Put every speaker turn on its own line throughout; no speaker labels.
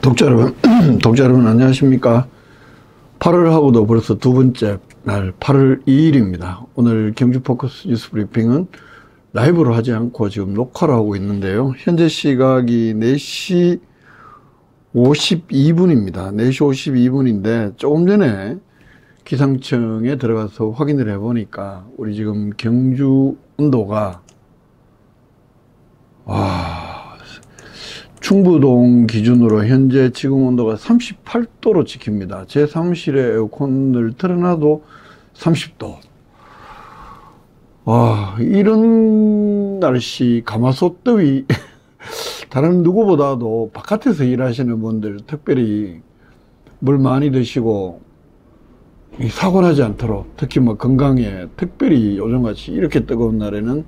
독자 여러분, 독자 여러분 안녕하십니까? 8월하고도 벌써 두 번째 날 8월 2일입니다. 오늘 경주포커스 뉴스 브리핑은 라이브로 하지 않고 지금 녹화를 하고 있는데요. 현재 시각이 4시 52분입니다. 4시 52분인데 조금 전에 기상청에 들어가서 확인을 해보니까 우리 지금 경주 온도가 충부동 기준으로 현재 지금 온도가 38도로 찍힙니다. 제 사무실에 에어컨을 틀어놔도 30도. 이런 날씨, 가마솥 더위, 다른 누구보다도 바깥에서 일하시는 분들 특별히 물 많이 드시고 사고 나지 않도록, 특히 건강에 특별히 요즘같이 이렇게 뜨거운 날에는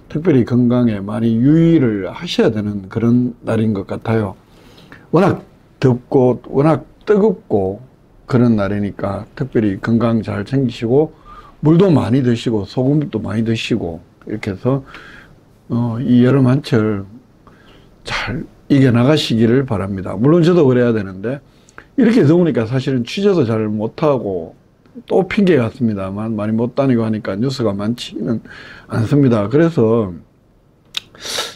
특별히 건강에 많이 유의를 하셔야 되는 그런 날인 것 같아요. 워낙 덥고 워낙 뜨겁고 그런 날이니까 특별히 건강 잘 챙기시고 물도 많이 드시고 소금도 많이 드시고 이렇게 해서 이 여름 한철 잘 이겨나가시기를 바랍니다. 물론 저도 그래야 되는데 이렇게 더우니까 사실은 취재도 잘 못하고 또 핑계 같습니다만 많이 못 다니고 하니까 뉴스가 많지는 않습니다. 그래서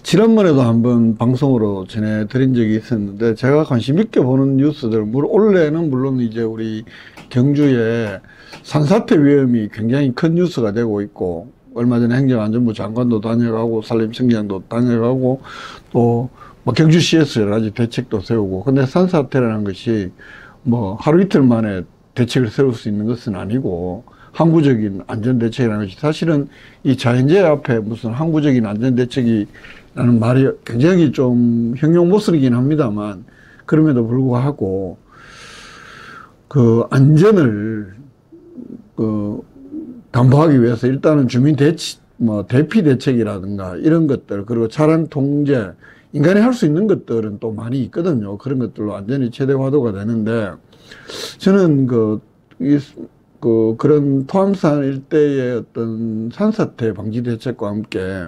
지난번에도 한번 방송으로 전해드린 적이 있었는데 제가 관심 있게 보는 뉴스들, 올해는 물론 이제 우리 경주에 산사태 위험이 굉장히 큰 뉴스가 되고 있고, 얼마 전에 행정안전부 장관도 다녀가고 산림청장도 다녀가고 또 경주시에서 여러 가지 대책도 세우고, 근데 산사태라는 것이 하루 이틀 만에 대책을 세울 수 있는 것은 아니고 항구적인 안전대책이라는 것이, 사실은 이 자연재해 앞에 무슨 항구적인 안전대책이라는 말이 굉장히 좀 형용모습이긴 합니다만, 그럼에도 불구하고 그 안전을 담보하기 위해서 일단은 주민 대피 대책이라든가 이런 것들, 그리고 차량 통제, 인간이 할 수 있는 것들은 또 많이 있거든요. 그런 것들로 안전이 최대화도가 되는데, 저는 그런 토암산 일대의 어떤 산사태 방지 대책과 함께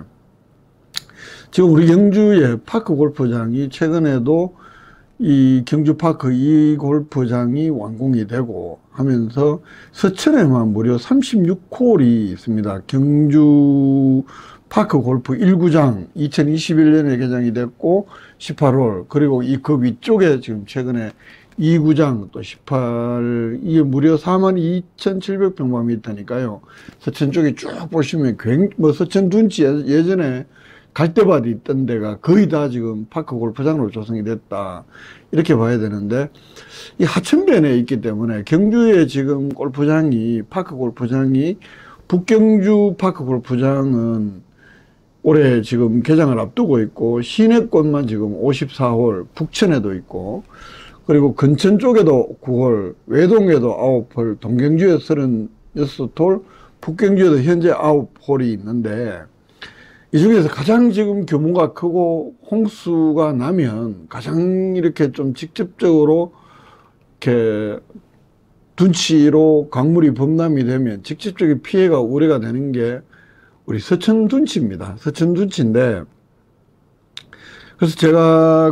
지금 우리 경주의 파크 골프장이 최근에도 이 경주파크 2 골프장이 완공이 되고 하면서 서천에만 무려 36홀이 있습니다. 경주 파크 골프 1구장 2021년에 개장이 됐고 18홀, 그리고 그 위쪽에 지금 최근에 2구장 또 18, 이게 무려 42,700평방미터니까요. 서천 쪽에 쭉 보시면 서천 둔치 예전에 갈대밭이 있던 데가 거의 다 지금 파크 골프장으로 조성이 됐다, 이렇게 봐야 되는데, 이 하천변에 있기 때문에 경주에 지금 파크 골프장이 북경주 파크 골프장은 올해 지금 개장을 앞두고 있고, 시내권만 지금 54홀, 북천에도 있고, 그리고 근천 쪽에도 9홀, 외동에도 9홀, 동경주에 36홀, 북경주에도 현재 9홀이 있는데, 이 중에서 가장 지금 규모가 크고 홍수가 나면 가장 이렇게 좀 직접적으로 이렇게 둔치로 강물이 범람이 되면 직접적인 피해가 우려가 되는 게 우리 서천 둔치입니다. 서천 둔치인데, 그래서 제가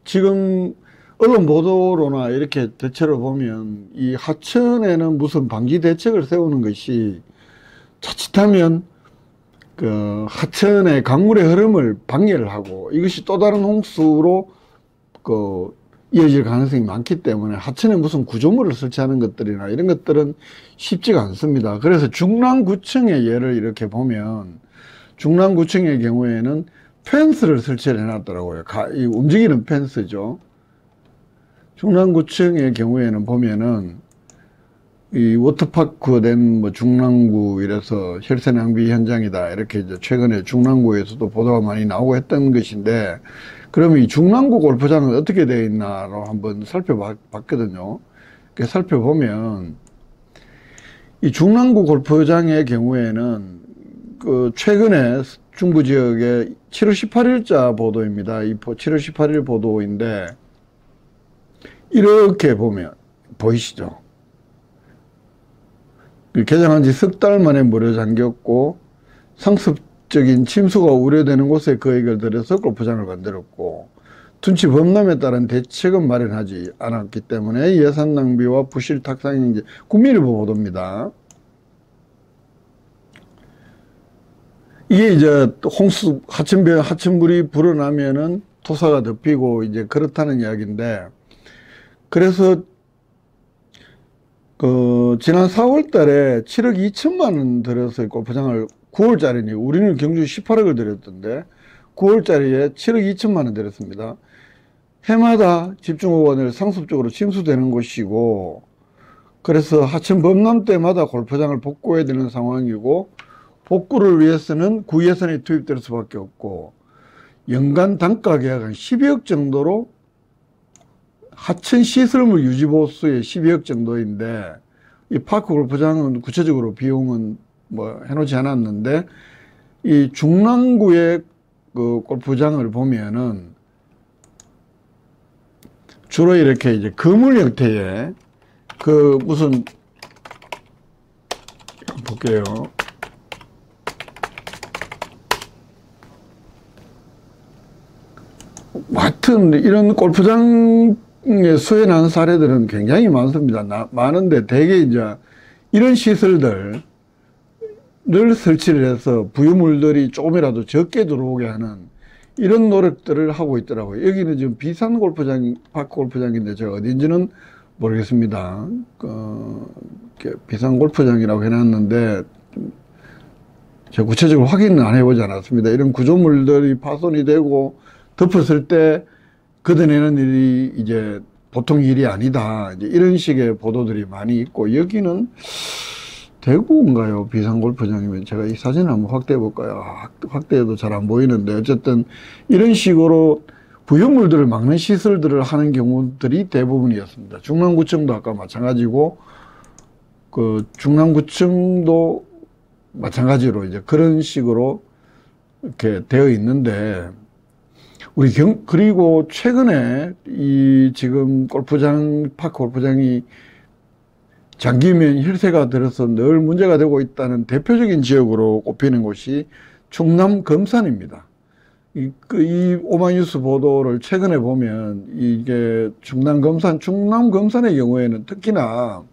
지금 언론 보도로나 이렇게 대체로 보면 이 하천에는 무슨 방지 대책을 세우는 것이 자칫하면 하천의 강물의 흐름을 방해를 하고 이것이 또 다른 홍수로 이어질 가능성이 많기 때문에 하천에 무슨 구조물을 설치하는 것들이나 이런 것들은 쉽지가 않습니다. 그래서 중랑구청의 예를 이렇게 보면, 중랑구청의 경우에는 펜스를 설치를 해놨더라고요. 이 움직이는 펜스죠. 중랑구청의 경우에는 보면은 이 워터파크 된 중랑구 이래서 혈세 낭비 현장이다, 이렇게 이제 최근에 중랑구에서도 보도가 많이 나오고 했던 것인데, 그러면 이 중랑구 골프장은 어떻게 되어 있나로 한번 살펴봤거든요. 살펴보면 이 중랑구 골프장의 경우에는 최근에 중부 지역에 7월 18일자 보도입니다. 이 7월 18일 보도인데, 이렇게 보면 보이시죠? 개장한 지 석 달 만에 물에 잠겼고 상습적인 침수가 우려되는 곳에 계획을 들여서 골프장을 만들었고, 둔치 범람에 따른 대책은 마련하지 않았기 때문에 예산 낭비와 부실 탁상이 이제 국민일보 보도입니다. 이게 이제 홍수 하천물이 불어나면은 토사가 덮이고 이제 그렇다는 이야기인데, 그래서 지난 4월 달에 7억 2천만 원 들여서 골프장을 9월짜리니 우리는 경주 18억을 들였던데 9월짜리에 7억 2천만 원 들였습니다. 해마다 집중호원을 상습적으로 침수되는 곳이고, 그래서 하천 범람 때마다 골프장을 복구해야 되는 상황이고, 복구를 위해서는 구예산이 투입될 수밖에 없고, 연간 단가 계약은 12억 정도로 하천 시설물 유지 보수에 12억 정도인데, 이 파크 골프장은 구체적으로 비용은 뭐 해놓지 않았는데, 이 중랑구의 그 골프장을 보면은 주로 이렇게 이제 그물 형태의 그 무슨 볼게요. 하여튼 이런 골프장에 수해 난 사례들은 굉장히 많습니다. 많은데 대개 이제 이런 시설들을 설치를 해서 부유물들이 조금이라도 적게 들어오게 하는 이런 노력들을 하고 있더라고요. 여기는 지금 비산 골프장, 파크 골프장인데 제가 어딘지는 모르겠습니다. 비산 골프장이라고 해놨는데 제가 구체적으로 확인은 안 해보지 않았습니다. 이런 구조물들이 파손이 되고 덮었을 때 걷어내는 일이 이제 보통 일이 아니다. 이제 이런 식의 보도들이 많이 있고, 여기는 대구인가요? 비산 골프장이면 제가 이 사진을 한번 확대해 볼까요? 확대해도 잘 안 보이는데, 어쨌든 이런 식으로 부유물들을 막는 시설들을 하는 경우들이 대부분이었습니다. 중랑구청도 아까 마찬가지고, 그 중랑구청도 마찬가지로 이제 그런 식으로 이렇게 되어 있는데, 그리고 최근에 이 지금 골프장, 파크 골프장이 장기면 혈세가 들어서 늘 문제가 되고 있다는 대표적인 지역으로 꼽히는 곳이 충남 금산입니다. 이 오마이뉴스 보도를 최근에 보면 이게 충남 금산의 경우에는 특히나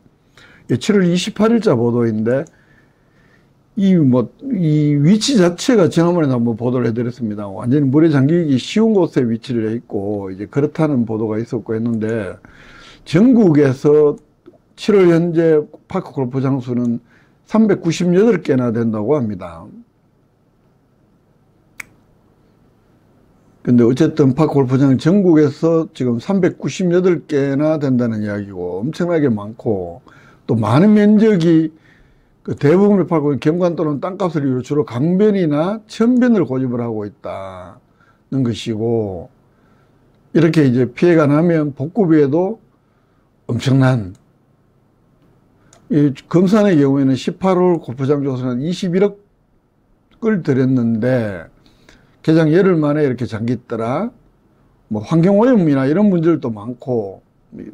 7월 28일자 보도인데 이 위치 자체가 지난번에도 한번 보도를 해드렸습니다. 완전히 물에 잠기기 쉬운 곳에 위치를 해 있고, 이제 그렇다는 보도가 있었고 했는데, 전국에서 7월 현재 파크 골프장 수는 398개나 된다고 합니다. 근데 어쨌든 파크 골프장 전국에서 지금 398개나 된다는 이야기고, 엄청나게 많고, 또 많은 면적이 그 대부분의 파크 경관 또는 땅값을 이유로 주로 강변이나 천변을 고집을 하고 있다는 것이고, 이렇게 이제 피해가 나면 복구비에도 엄청난, 이 금산의 경우에는 18홀 골프장 조성은 21억을 들였는데 개장 열흘 만에 이렇게 잠겼더라. 뭐 환경오염이나 이런 문제들도 많고,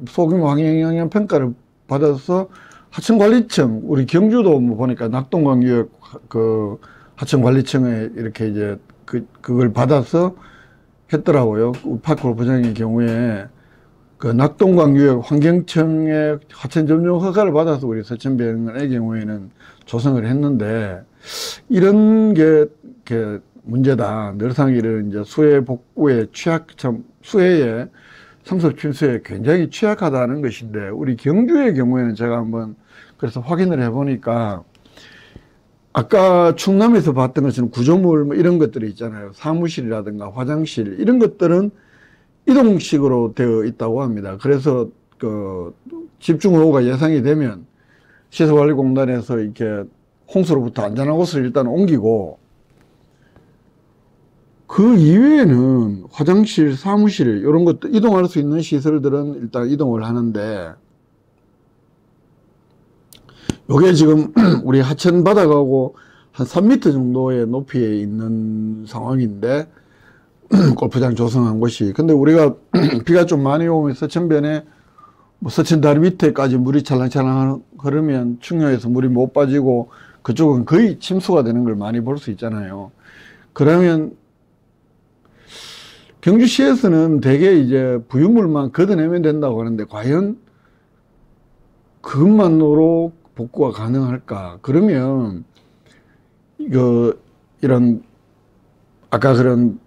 소규모 환경영향 평가를 받아서 하천관리청, 우리 경주도 뭐 보니까 낙동강유역 그 하천관리청에 이렇게 이제 그걸 받아서 했더라고요. 파크 골프장의 경우에 그 낙동강유역 환경청의 하천 점용 허가를 받아서 우리 서천변의 경우에는 조성을 했는데, 이런 게 문제다. 늘상 이런 이제 수해 복구에 수해에 상습 침수에 굉장히 취약하다는 것인데, 우리 경주의 경우에는 제가 한번 그래서 확인을 해보니까, 아까 충남에서 봤던 것처럼 구조물 뭐 이런 것들이 있잖아요. 사무실이라든가 화장실 이런 것들은 이동식으로 되어 있다고 합니다. 그래서 그 집중호우가 예상이 되면 시설관리공단에서 이렇게 홍수로부터 안전한 곳을 일단 옮기고, 그 이외에는 화장실, 사무실 이런 것도 이동할 수 있는 시설들은 일단 이동을 하는데, 요게 지금 우리 하천 바닥하고 한 3m 정도의 높이에 있는 상황인데, 골프장 조성한 곳이. 근데 우리가 비가 좀 많이 오면 서천변에 뭐 서천 다리 밑에까지 물이 찰랑찰랑 흐르면 충녀에서 물이 못 빠지고 그쪽은 거의 침수가 되는 걸 많이 볼 수 있잖아요. 그러면 경주시에서는 대개 이제 부유물만 걷어내면 된다고 하는데 과연 그것만으로 복구가 가능할까? 그러면 이런 아까 그런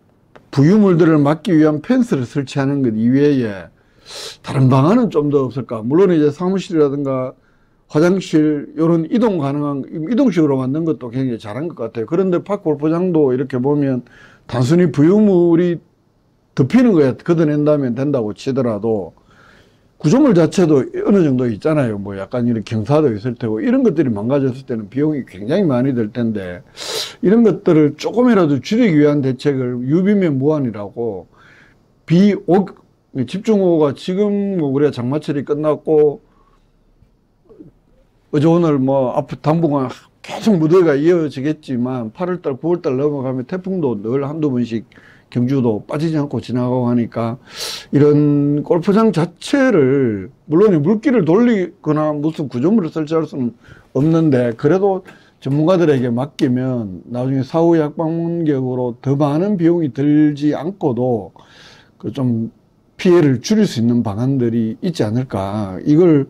부유물들을 막기 위한 펜스를 설치하는 것 이외에 다른 방안은 좀 더 없을까? 물론 이제 사무실이라든가 화장실 이런 이동 가능한 이동식으로 만든 것도 굉장히 잘한 것 같아요. 그런데 파크 골프장도 이렇게 보면 단순히 부유물이 덮이는 거에 걷어낸다면 된다고 치더라도 구조물 자체도 어느 정도 있잖아요. 뭐 약간 이런 경사도 있을 테고 이런 것들이 망가졌을 때는 비용이 굉장히 많이 들 텐데 이런 것들을 조금이라도 줄이기 위한 대책을 유비면 무한이라고 집중호우가 지금 뭐 우리가 장마철이 끝났고 어제 오늘 뭐 앞으로 당분간 계속 무더위가 이어지겠지만 8월달 9월달 넘어가면 태풍도 늘 한두 번씩 경주도 빠지지 않고 지나가고 하니까 이런 골프장 자체를 물론 물길을 돌리거나 무슨 구조물을 설치할 수는 없는데 그래도 전문가들에게 맡기면 나중에 사후 약방문격으로 더 많은 비용이 들지 않고도 그 좀 피해를 줄일 수 있는 방안들이 있지 않을까. 이걸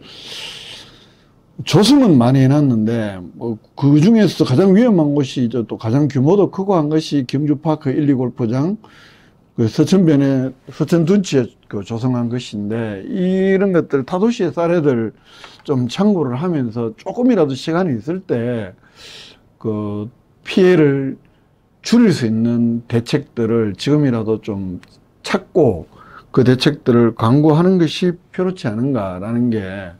조성은 많이 해놨는데 뭐 그 중에서 가장 위험한 곳이 또 가장 규모도 크고 한 것이 경주파크 1, 2 골프장 그 서천변에 서천 둔치에 그 조성한 것인데 이런 것들 타도시의 사례들 좀 참고를 하면서 조금이라도 시간이 있을 때 그 피해를 줄일 수 있는 대책들을 지금이라도 좀 찾고 그 대책들을 강구하는 것이 필요치 않은가라는 게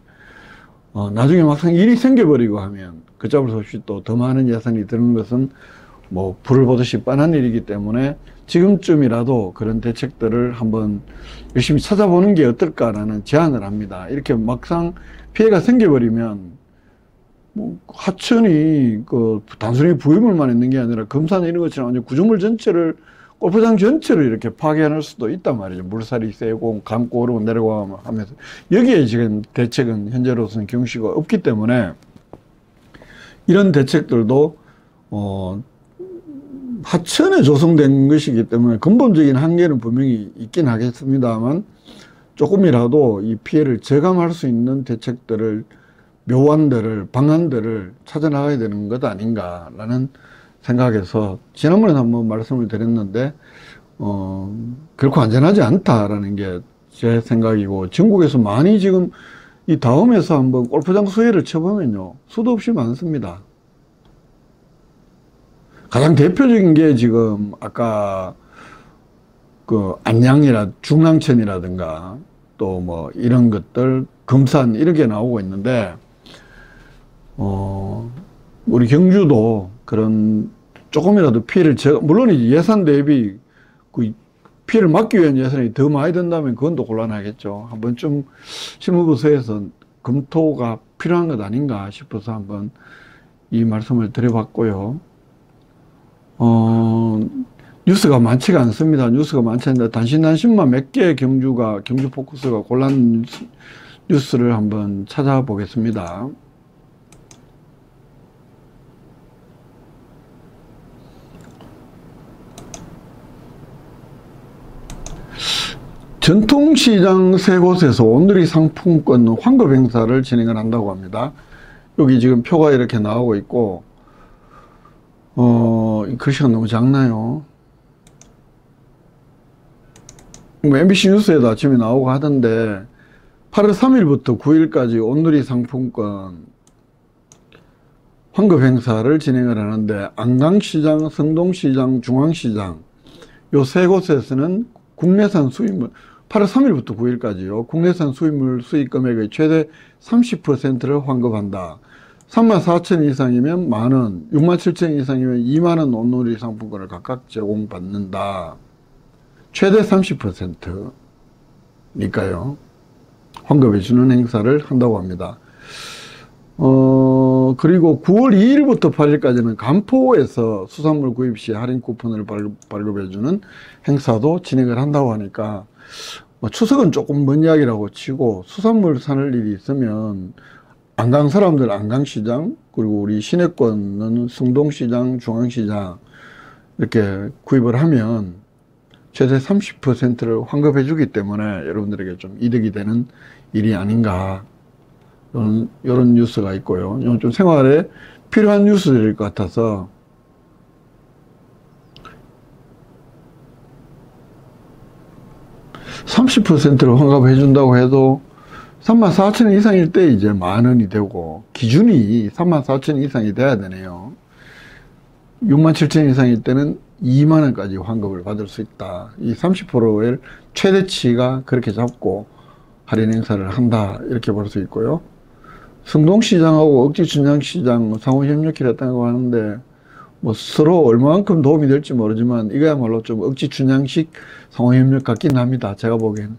나중에 막상 일이 생겨버리고 하면 걷잡을 수 없이 또 더 많은 예산이 드는 것은 뭐 불을 보듯이 뻔한 일이기 때문에 지금쯤이라도 그런 대책들을 한번 열심히 찾아보는 게 어떨까라는 제안을 합니다. 이렇게 막상 피해가 생겨버리면 뭐 하천이 그 단순히 부유물만 있는 게 아니라 금산 이런 것처럼 완전 구조물 전체를 골프장 전체를 이렇게 파괴할 수도 있단 말이죠. 물살이 세고 감고 오르고 내려가고 하면서 여기에 지금 대책은 현재로서는 경시가 없기 때문에 이런 대책들도 하천에 조성된 것이기 때문에 근본적인 한계는 분명히 있긴 하겠습니다만 조금이라도 이 피해를 저감할 수 있는 대책들을 묘안들을 방안들을 찾아 나가야 되는 것 아닌가라는 생각에서 지난번에 한번 말씀을 드렸는데 결코 안전하지 않다라는 게 제 생각이고 전국에서 많이 지금 이 다음에서 한번 골프장 수해를 쳐보면요 수도 없이 많습니다. 가장 대표적인 게 지금 아까 그 중랑천이라든가 또 뭐 이런 것들 금산 이렇게 나오고 있는데 우리 경주도 그런 조금이라도 피해를 물론 예산 대비 그 피해를 막기 위한 예산이 더 많이 든다면 그건 또 곤란하겠죠. 한번 좀 실무부서에서 검토가 필요한 것 아닌가 싶어서 한번 이 말씀을 드려봤고요. 뉴스가 많지가 않습니다. 뉴스가 많지 않는데 단신단신만 몇 개의 경주 포커스가 골란 뉴스를 한번 찾아보겠습니다. 전통시장 세 곳에서 온누리 상품권 환급 행사를 진행을 한다고 합니다. 여기 지금 표가 이렇게 나오고 있고 글씨가 너무 작나요? 뭐 MBC 뉴스에도 아침에 나오고 하던데 8월 3일부터 9일까지 온누리 상품권 환급 행사를 진행을 하는데 안강시장, 성동시장, 중앙시장 요 세 곳에서는 국내산 수입물 8월 3일부터 9일까지요. 국내산 수입물 수익 금액의 최대 30%를 환급한다. 34,000 이상이면 만원, 67,000 이상이면 2만원 온누리 상품권을 각각 제공받는다. 최대 30%니까요. 환급해주는 행사를 한다고 합니다. 그리고 9월 2일부터 8일까지는 간포에서 수산물 구입 시 할인 쿠폰을 발급해주는 행사도 진행을 한다고 하니까 추석은 조금 먼 이야기라고 치고 수산물 사는 일이 있으면 안강 사람들 안강시장 그리고 우리 시내권은 성동시장, 중앙시장 이렇게 구입을 하면 최대 30%를 환급해 주기 때문에 여러분들에게 좀 이득이 되는 일이 아닌가, 이런 뉴스가 있고요. 이건 좀 생활에 필요한 뉴스들일 것 같아서 30%를 환급해 준다고 해도 34,000원 이상일 때 이제 10,000원이 되고, 기준이 34,000원 이상이 돼야 되네요. 67,000원 이상일 때는 20,000원까지 환급을 받을 수 있다. 이 30%의 최대치가 그렇게 잡고 할인 행사를 한다, 이렇게 볼 수 있고요. 성동시장하고 억지춘장시장 상호협력회를 했다고 하는데, 뭐 서로 얼마만큼 도움이 될지 모르지만 이거야말로 좀 억지춘장식 상호협력 같긴 합니다, 제가 보기에는.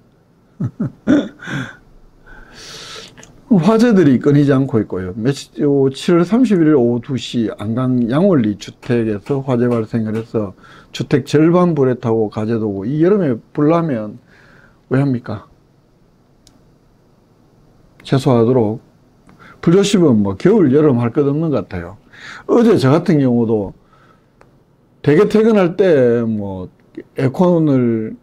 화재들이 끊이지 않고 있고요. 7월 31일 오후 2시 안강 양월리 주택에서 화재 발생을 해서 주택 절반 불에 타고 가재도 오고, 이 여름에 불 나면 왜 합니까? 최소화하도록 불조심은 뭐 겨울 여름 할 것 없는 것 같아요. 어제 저 같은 경우도 대개 퇴근할 때 뭐 에어컨을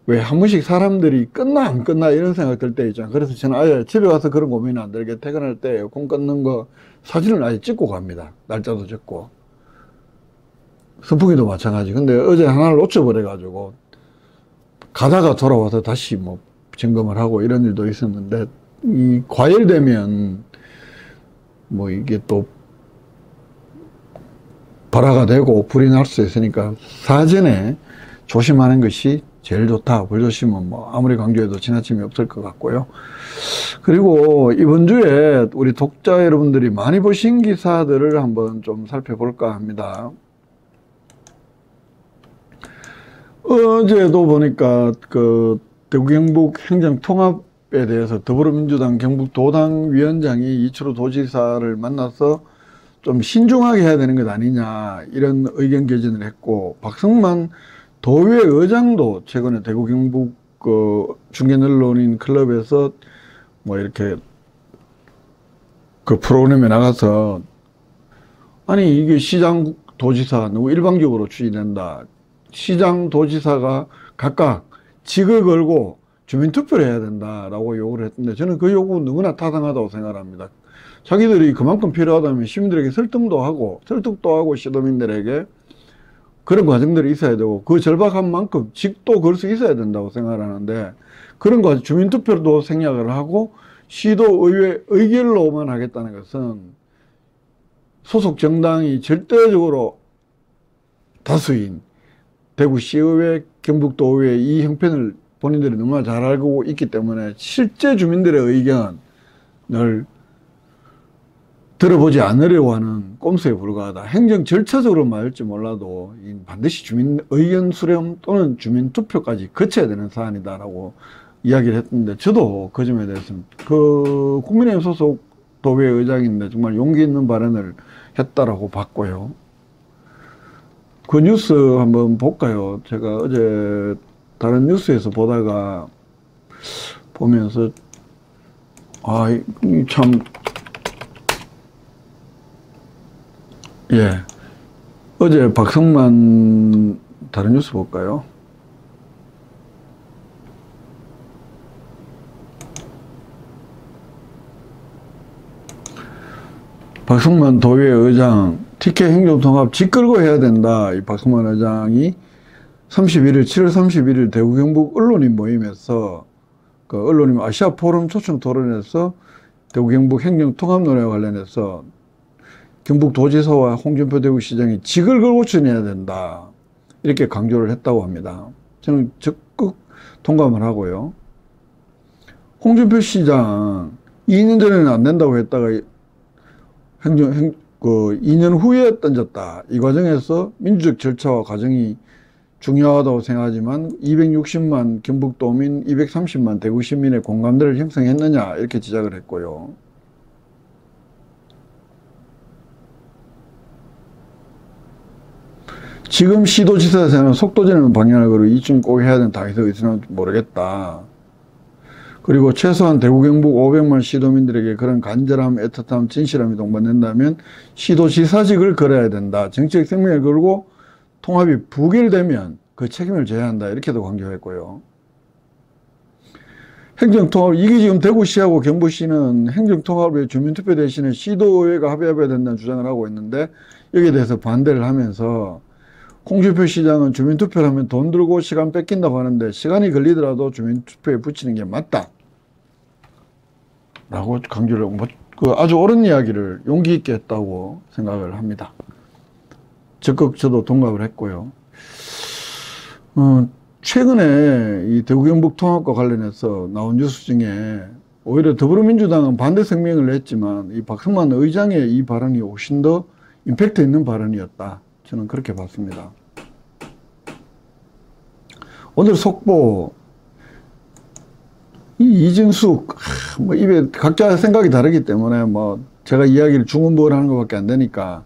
왜 한 번씩 사람들이 끝나 안 끝나 이런 생각 들 때 있잖아요. 그래서 저는 아예 집에 가서 그런 고민 안 들게 퇴근할 때 에어컨 끊는 거 사진을 아예 찍고 갑니다. 날짜도 적고. 선풍기도 마찬가지. 근데 어제 하나를 놓쳐버려 가지고 가다가 돌아와서 다시 뭐 점검을 하고 이런 일도 있었는데, 이 과열되면 뭐 이게 또 발화가 되고 불이 날 수 있으니까 사전에 조심하는 것이 제일 좋다. 불조심은 뭐 아무리 강조해도 지나침이 없을 것 같고요. 그리고 이번 주에 우리 독자 여러분들이 많이 보신 기사들을 한번 좀 살펴볼까 합니다. 어제도 보니까 그 대구 경북 행정통합에 대해서 더불어민주당 경북도당 위원장이 이철우 도지사를 만나서 좀 신중하게 해야 되는 것 아니냐, 이런 의견 개진을 했고, 박성만 도의회 의장도 최근에 대구 경북 그 중견 언론인 클럽에서 뭐 이렇게 그 프로그램에 나가서, 아니 이게 시장 도지사 너무 일방적으로 추진된다. 시장 도지사가 각각 직을 걸고 주민투표를 해야 된다라고 요구를 했는데, 저는 그 요구 너무나 타당하다고 생각합니다. 자기들이 그만큼 필요하다면 시민들에게 설득도 하고 시도민들에게 그런 과정들이 있어야 되고, 그 절박한 만큼 직도 걸 수 있어야 된다고 생각하는데, 그런 거 주민투표도 생략을 하고 시도의회 의결로만 하겠다는 것은 소속 정당이 절대적으로 다수인 대구시의회, 경북도의회 이 형편을 본인들이 너무나 잘 알고 있기 때문에 실제 주민들의 의견을 들어보지 않으려고 하는 꼼수에 불과하다. 행정 절차적으로 맞을지 몰라도 반드시 주민 의견 수렴 또는 주민 투표까지 거쳐야 되는 사안이다라고 이야기를 했는데, 저도 그 점에 대해서는 그 국민의힘 소속 도의회 의장인데 정말 용기 있는 발언을 했다라고 봤고요. 그 뉴스 한번 볼까요? 제가 어제 다른 뉴스에서 보다가 보면서 참, 예, 어제 박성만 다른 뉴스 볼까요? 박성만 도의회 의장 TK 행정통합 직 끌고 해야 된다. 이 박성만 의장이 7월 31일 대구 경북 언론인 모임에서 그 언론인 아시아 포럼 초청 토론에서 대구 경북 행정통합 논의와 관련해서 경북도지사와 홍준표 대구시장이 직을 걸고 추진해야 된다, 이렇게 강조를 했다고 합니다. 저는 적극 동감을 하고요. 홍준표 시장 2년 전에는 안 된다고 했다가 2년 후에 던졌다. 이 과정에서 민주적 절차와 과정이 중요하다고 생각하지만 260만 경북도민, 230만 대구시민의 공감대를 형성했느냐, 이렇게 지적을 했고요. 지금 시도지사에서는 속도제는 방향을 걸고 이쯤 꼭 해야 된다 해서 있으면 모르겠다. 그리고 최소한 대구 경북 500만 시도민들에게 그런 간절함, 애틋함, 진실함이 동반된다면 시도지사직을 걸어야 된다. 정치적 생명을 걸고 통합이 부결되면 그 책임을 져야 한다. 이렇게도 강조했고요. 행정통합, 이게 지금 대구시하고 경부시는 행정통합에 주민투표 대신에 시도회가 합의해야 된다는 주장을 하고 있는데 여기에 대해서 반대를 하면서 홍준표 시장은 주민투표를 하면 돈 들고 시간 뺏긴다고 하는데 시간이 걸리더라도 주민투표에 붙이는 게 맞다. 라고 강조를 하고 아주 옳은 이야기를 용기 있게 했다고 생각을 합니다. 적극 저도 동감을 했고요. 최근에 이 대구 경북 통합과 관련해서 나온 뉴스 중에 오히려 더불어민주당은 반대声明을 냈지만 이 박성만 의장의 이 발언이 훨씬 더 임팩트 있는 발언이었다. 저는 그렇게 봤습니다. 오늘 속보 이 이진숙 뭐 입에 각자 생각이 다르기 때문에 뭐 제가 이야기를 중언부언하는 것밖에 안 되니까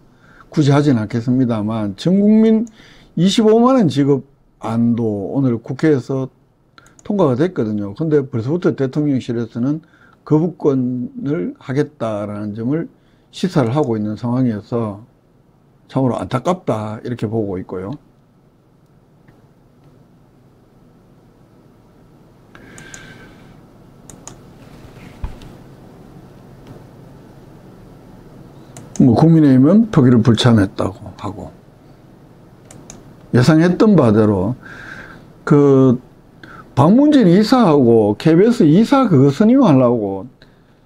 굳이 하진 않겠습니다만 전국민 25만 원 지급안도 오늘 국회에서 통과가 됐거든요. 근데 벌써부터 대통령실에서는 거부권을 하겠다라는 점을 시사를 하고 있는 상황이어서 참으로 안타깝다 이렇게 보고 있고요. 뭐 국민의힘은 표기를 불참했다고 하고 예상했던 바대로 그 박문진 이사하고 KBS 이사 그거 선임하려고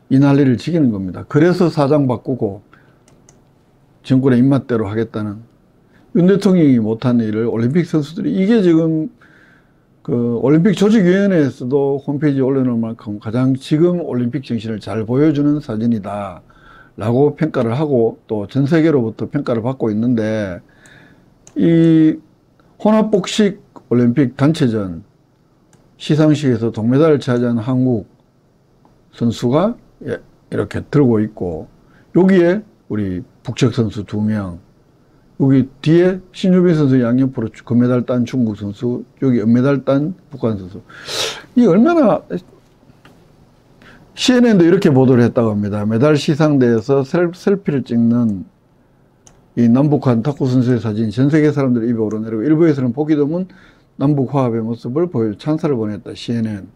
이 난리를 지기는 겁니다. 그래서 사장 바꾸고 정권의 입맛대로 하겠다는 윤 대통령이 못한 일을 올림픽 선수들이 이게 지금 그 올림픽 조직위원회에서도 홈페이지에 올려놓을 만큼 가장 지금 올림픽 정신을 잘 보여주는 사진이다 라고 평가를 하고 또 전 세계로부터 평가를 받고 있는데 이 혼합복식 올림픽 단체전 시상식에서 동메달을 차지한 한국 선수가 이렇게 들고 있고 여기에 우리 북측 선수 2명 여기 뒤에 신유빈 선수 양옆으로 금메달 딴 중국 선수 여기 은메달 딴 북한 선수 이 얼마나 CNN도 이렇게 보도를 했다고 합니다. 메달 시상대에서 셀피를 찍는 이 남북한 탁구 선수의 사진이 전 세계 사람들의 입에 오르내리고 일부에서는 보기 드문 남북 화합의 모습을 보여 찬사를 보냈다. CNN.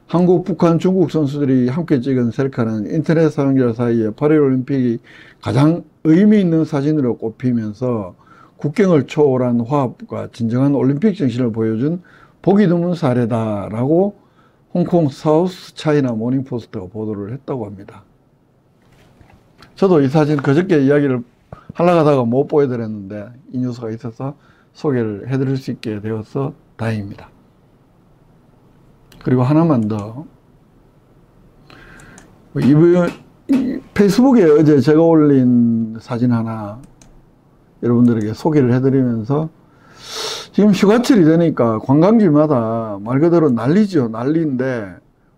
한국, 북한, 중국 선수들이 함께 찍은 셀카는 인터넷 사용자 사이에 파리올림픽이 가장 의미 있는 사진으로 꼽히면서 국경을 초월한 화합과 진정한 올림픽 정신을 보여준 보기 드문 사례다라고 홍콩 사우스 차이나 모닝포스트가 보도를 했다고 합니다. 저도 이 사진 그저께 이야기를 하려고 하다가 못 보여드렸는데 이 뉴스가 있어서 소개를 해드릴 수 있게 되어서 다행입니다. 그리고 하나만 더. 페이스북에 어제 제가 올린 사진 하나 여러분들에게 소개를 해드리면서 지금 휴가철이 되니까 관광지마다 말 그대로 난리죠. 난리인데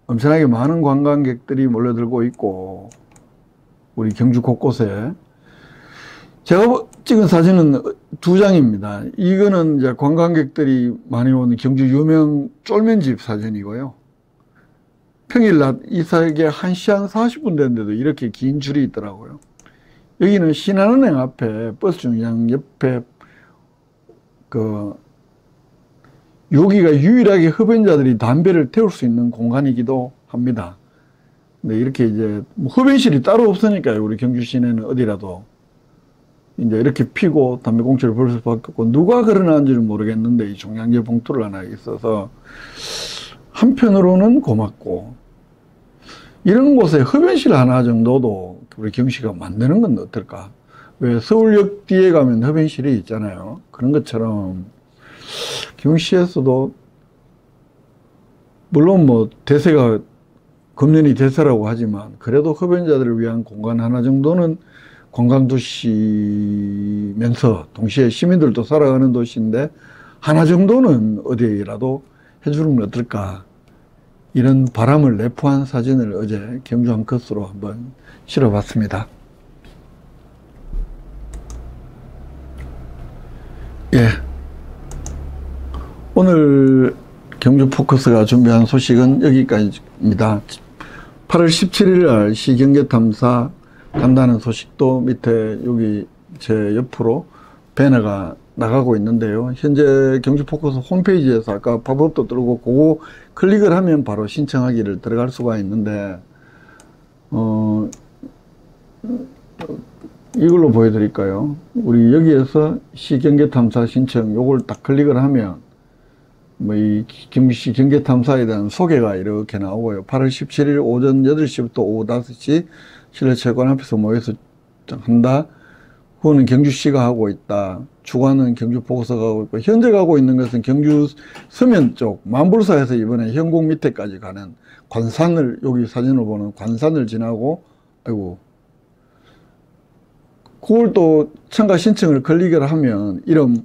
엄청나게 많은 관광객들이 몰려들고 있고 우리 경주 곳곳에 제가 찍은 사진은 2장입니다. 이거는 이제 관광객들이 많이 오는 경주 유명 쫄면집 사진이고요. 평일 낮 이사에게 1시 한 40분 됐는데도 이렇게 긴 줄이 있더라고요. 여기는 신한은행 앞에 버스 정류장 옆에 여기가 유일하게 흡연자들이 담배를 태울 수 있는 공간이기도 합니다. 근데 이렇게 이제 흡연실이 따로 없으니까요. 우리 경주 시내는 어디라도 이제 이렇게 피고 담배 공초를 벌 수밖에 없고 누가 걸어놨는지는 모르겠는데 이 종량제 봉투를 하나 있어서 한편으로는 고맙고 이런 곳에 흡연실 하나 정도도 우리 경시가 만드는 건 어떨까? 왜 서울역 뒤에 가면 흡연실이 있잖아요. 그런 것처럼 경시에서도 물론 뭐 대세가 금년이 대세라고 하지만 그래도 흡연자들을 위한 공간 하나 정도는 관광도시면서 동시에 시민들도 살아가는 도시인데 하나 정도는 어디라도 해주는 건 어떨까 이런 바람을 내포한 사진을 어제 경주 한 컷으로 한번 실어봤습니다. 예, 오늘 경주 포커스가 준비한 소식은 여기까지입니다. 8월 17일 날 시경제탐사 간다는 소식도 밑에 여기 제 옆으로 배너가 나가고 있는데요. 현재 경주 포커스 홈페이지에서 아까 팝업도 뜨고 그거 클릭을 하면 바로 신청하기를 들어갈 수가 있는데, 이걸로 보여드릴까요? 우리 여기에서 시경계탐사 신청 요걸 딱 클릭을 하면 뭐 이 경주시 경계탐사에 대한 소개가 이렇게 나오고요. 8월 17일 오전 8시부터 오후 5시 실내체육관 앞에서 모여서 한다. 후는 경주시가 하고 있다. 주관은 경주 포커스가 하고 있고, 현재 가고 있는 것은 경주 서면 쪽 만불사에서 이번에 현곡 밑에까지 가는 관산을, 여기 사진을 보는 관산을 지나고, 아이고, 그걸 또 참가 신청을 클릭을 하면 이름,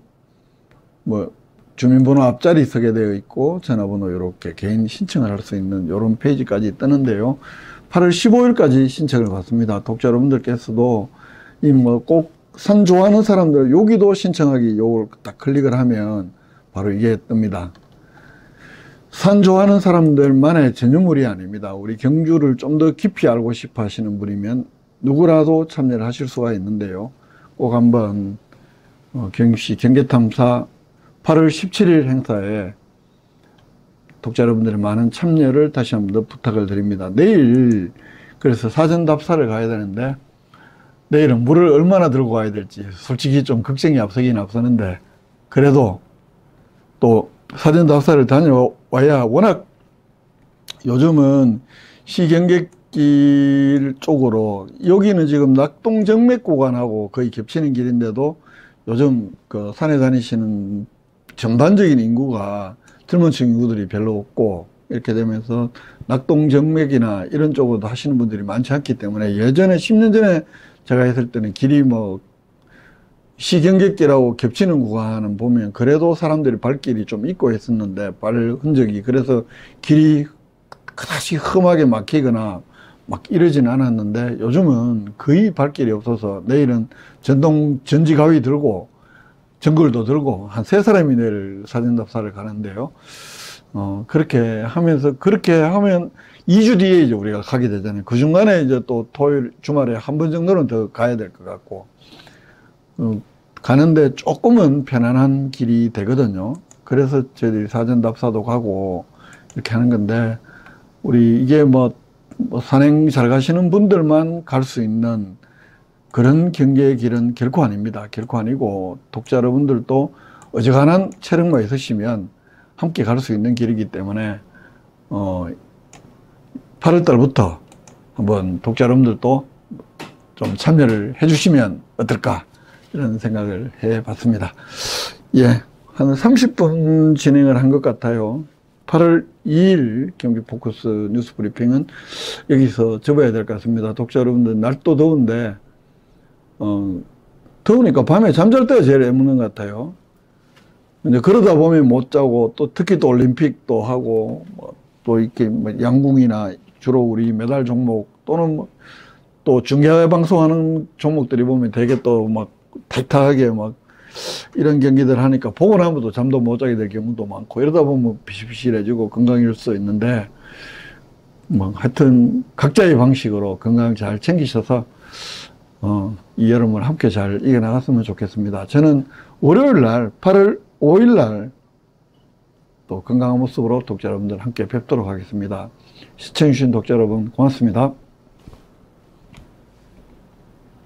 뭐 주민번호 앞자리 서게 되어 있고 전화번호 이렇게 개인 신청을 할 수 있는 이런 페이지까지 뜨는데요. 8월 15일까지 신청을 받습니다. 독자 여러분들께서도 이 뭐 꼭 산 좋아하는 사람들 여기도 신청하기 요걸 딱 클릭을 하면 바로 이게 뜹니다. 산 좋아하는 사람들만의 전유물이 아닙니다. 우리 경주를 좀 더 깊이 알고 싶어 하시는 분이면 누구라도 참여를 하실 수가 있는데요. 꼭 한번 경주시 경계탐사 8월 17일 행사에 독자 여러분들의 많은 참여를 다시 한번 더 부탁을 드립니다. 내일 그래서 사전 답사를 가야 되는데 내일은 물을 얼마나 들고 가야 될지 솔직히 좀 걱정이 앞서긴 앞서는데, 그래도 또 사전 답사를 다녀와야 워낙 요즘은 시경객길 쪽으로 여기는 지금 낙동정맥 구간하고 거의 겹치는 길인데도 요즘 그 산에 다니시는 전반적인 인구가 젊은 층 인구들이 별로 없고 이렇게 되면서 낙동정맥이나 이런 쪽으로도 하시는 분들이 많지 않기 때문에, 예전에 10년 전에 제가 했을 때는 길이 뭐 시경객길하고 겹치는 구간은 보면 그래도 사람들이 발길이 좀 있고 했었는데 발 흔적이, 그래서 길이 그다지 험하게 막히거나 막 이러진 않았는데 요즘은 거의 발길이 없어서 내일은 전지 가위 들고 정글도 들고 한 3사람이 내일 사전답사를 가는데요. 그렇게 하면서, 그렇게 하면 2주 뒤에 이제 우리가 가게 되잖아요. 그 중간에 이제 또 토요일, 주말에 한 번 정도는 더 가야 될 것 같고, 가는데 조금은 편안한 길이 되거든요. 그래서 저희들이 사전답사도 가고 이렇게 하는 건데, 우리 이게 뭐 산행 잘 가시는 분들만 갈 수 있는 그런 경계의 길은 결코 아닙니다. 결코 아니고, 독자 여러분들도 어지간한 체력만 있으시면 함께 갈 수 있는 길이기 때문에 8월 달부터 한번 독자 여러분들도 좀 참여를 해주시면 어떨까 이런 생각을 해봤습니다. 예, 한 30분 진행을 한 것 같아요. 8월 2일 경주 포커스 뉴스 브리핑은 여기서 접어야 될 것 같습니다. 독자 여러분들 날도 더운데 더우니까 밤에 잠잘 때가 제일 애먹는 것 같아요. 근데 그러다 보면 못 자고, 또 특히 또 올림픽도 하고 또 이렇게 뭐 양궁이나 주로 우리 메달 종목 또는 또 중계 방송하는 종목들이 보면 되게 또 막 타이트하게 막 이런 경기들 하니까 보고 나면도 잠도 못 자게 될 경우도 많고, 이러다 보면 비실비실해지고 건강일 수 있는데, 뭐 하여튼 각자의 방식으로 건강 잘 챙기셔서 이 여름을 함께 잘 이겨나갔으면 좋겠습니다. 저는 월요일 날 8월 5일 날 또 건강한 모습으로 독자 여러분들 함께 뵙도록 하겠습니다. 시청해주신 독자 여러분 고맙습니다.